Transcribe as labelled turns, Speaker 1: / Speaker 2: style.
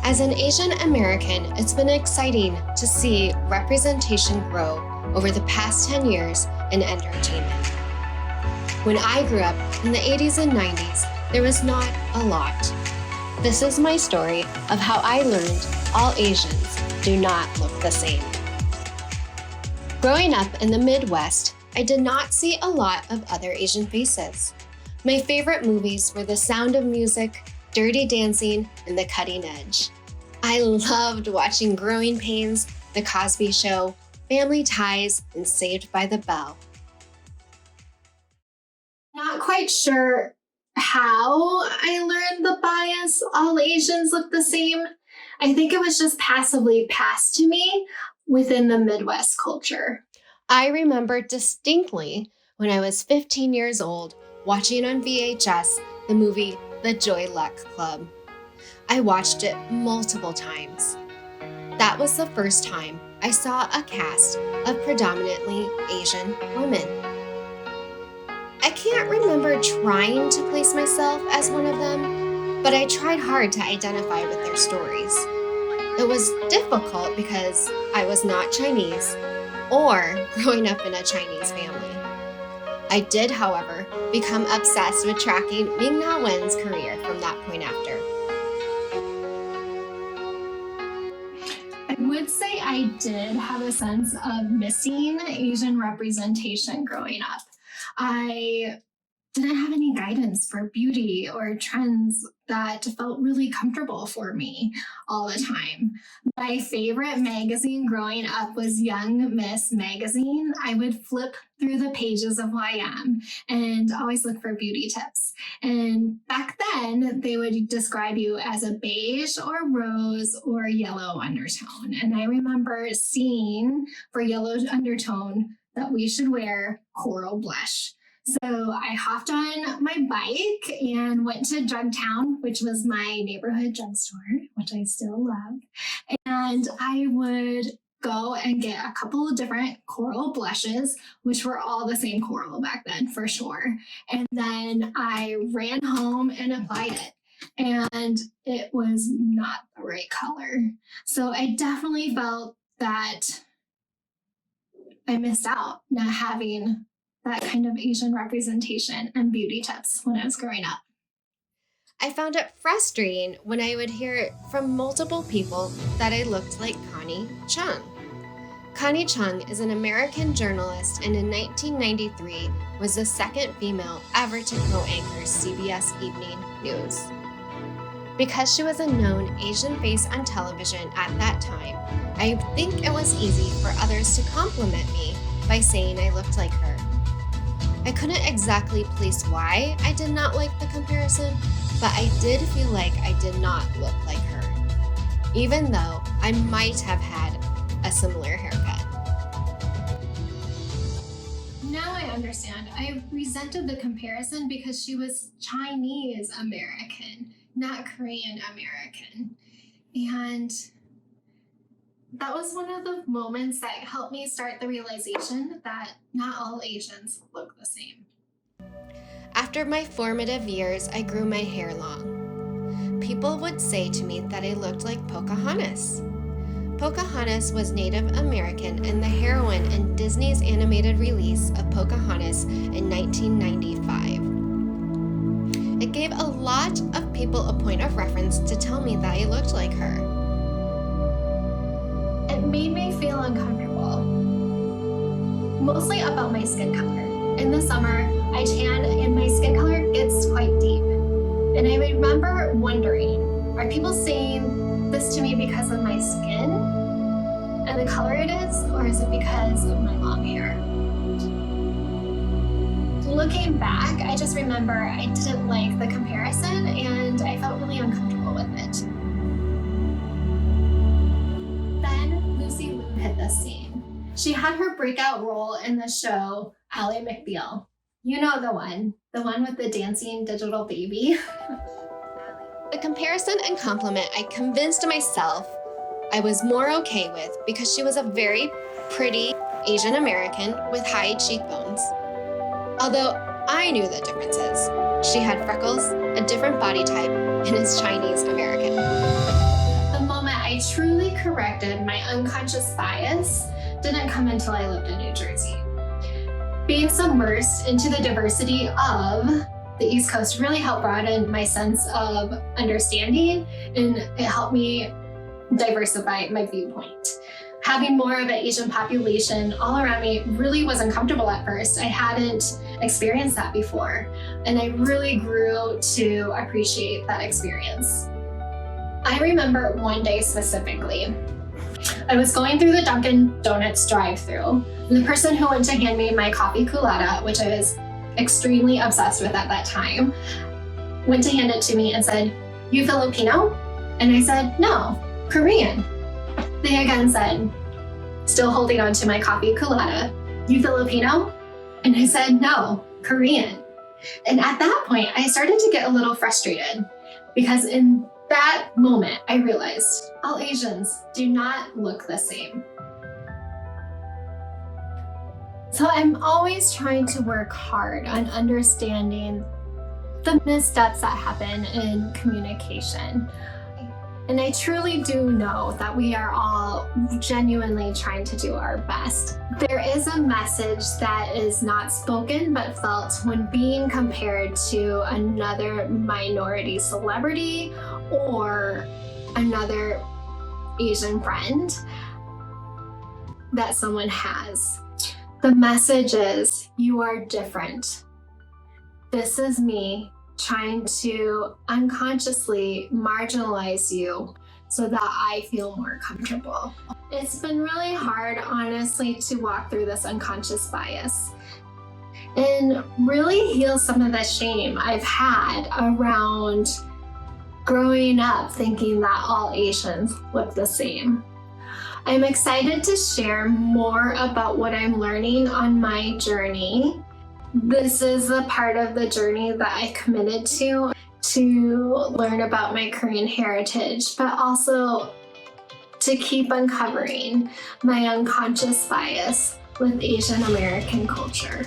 Speaker 1: As an Asian American, it's been exciting to see representation grow over the past 10 years in entertainment. When I grew up in the 80s and 90s, there was not a lot. This is my story of how I learned all Asians do not look the same. Growing up in the Midwest, I did not see a lot of other Asian faces. My favorite movies were The Sound of Music, Dirty Dancing, and The Cutting Edge. I loved watching Growing Pains, The Cosby Show, Family Ties, and Saved by the Bell. Not quite sure how I learned the bias, all Asians look the same. I think it was just passively passed to me within the Midwest culture. I remember distinctly when I was 15 years old watching on VHS the movie The Joy Luck Club. I watched it multiple times. That was the first time I saw a cast of predominantly Asian women. I can't remember trying to place myself as one of them, but I tried hard to identify with their stories. It was difficult because I was not Chinese or growing up in a Chinese family. I did, however, become obsessed with tracking Ming-Na Wen's career from that point after. I would say I did have a sense of missing Asian representation growing up. I didn't have any guidance for beauty or trends that felt really comfortable for me all the time. My favorite magazine growing up was Young Miss magazine. I would flip through the pages of YM and always look for beauty tips. And back then, they would describe you as a beige or rose or yellow undertone. And I remember seeing for yellow undertone that we should wear coral blush. So I hopped on my bike and went to Drugtown, which was my neighborhood drugstore, which I still love. And I would go and get a couple of different coral blushes, which were all the same coral back then for sure. And then I ran home and applied it. And it was not the right color. So I definitely felt that I missed out not having that kind of Asian representation and beauty tips when I was growing up. I found it frustrating when I would hear from multiple people that I looked like Connie Chung. Connie Chung is an American journalist and in 1993 was the second female ever to co-anchor CBS Evening News. Because she was a known Asian face on television at that time, I think it was easy for others to compliment me by saying I looked like her. I couldn't exactly place why I did not like the comparison, but I did feel like I did not look like her, even though I might have had a similar haircut. Now I understand. I resented the comparison because she was Chinese American, not Korean American. And that was one of the moments that helped me start the realization that not all Asians look the same. After my formative years, I grew my hair long. People would say to me that I looked like Pocahontas. Pocahontas was Native American and the heroine in Disney's animated release of Pocahontas in 1995. It gave a lot of people a point of reference to tell me that I looked like her. It made me feel uncomfortable, mostly about my skin color. In the summer, I tan and my skin color gets quite deep. And I remember wondering, are people saying this to me because of my skin and the color it is, or is it because of my long hair? Looking back, I just remember I didn't like the comparison and I felt really uncomfortable with it. Hit the scene. She had her breakout role in the show Ally McBeal. You know the one with the dancing digital baby. The comparison and compliment I convinced myself I was more okay with because she was a very pretty Asian American with high cheekbones. Although I knew the differences. She had freckles, a different body type, and is Chinese American. The I truly corrected my unconscious bias didn't come until I lived in New Jersey. Being submersed into the diversity of the East Coast really helped broaden my sense of understanding, and it helped me diversify my viewpoint. Having more of an Asian population all around me really was uncomfortable at first. I hadn't experienced that before, and I really grew to appreciate that experience. I remember one day specifically. I was going through the Dunkin' Donuts drive-thru, and the person who went to hand me my coffee culotta, which I was extremely obsessed with at that time, went to hand it to me and said, "You Filipino?" And I said, "No, Korean." They again said, still holding on to my coffee culotta, "You Filipino?" And I said, "No, Korean." And at that point, I started to get a little frustrated because in that moment, I realized all Asians do not look the same. So I'm always trying to work hard on understanding the missteps that happen in communication. And I truly do know that we are all genuinely trying to do our best. There is a message that is not spoken but felt when being compared to another minority celebrity or another Asian friend that someone has. The message is, you are different. This is me trying to unconsciously marginalize you so that I feel more comfortable. It's been really hard, honestly, to walk through this unconscious bias and really heal some of the shame I've had around growing up thinking that all Asians look the same. I'm excited to share more about what I'm learning on my journey. This is the part of the journey that I committed to learn about my Korean heritage, but also to keep uncovering my unconscious bias with Asian American culture.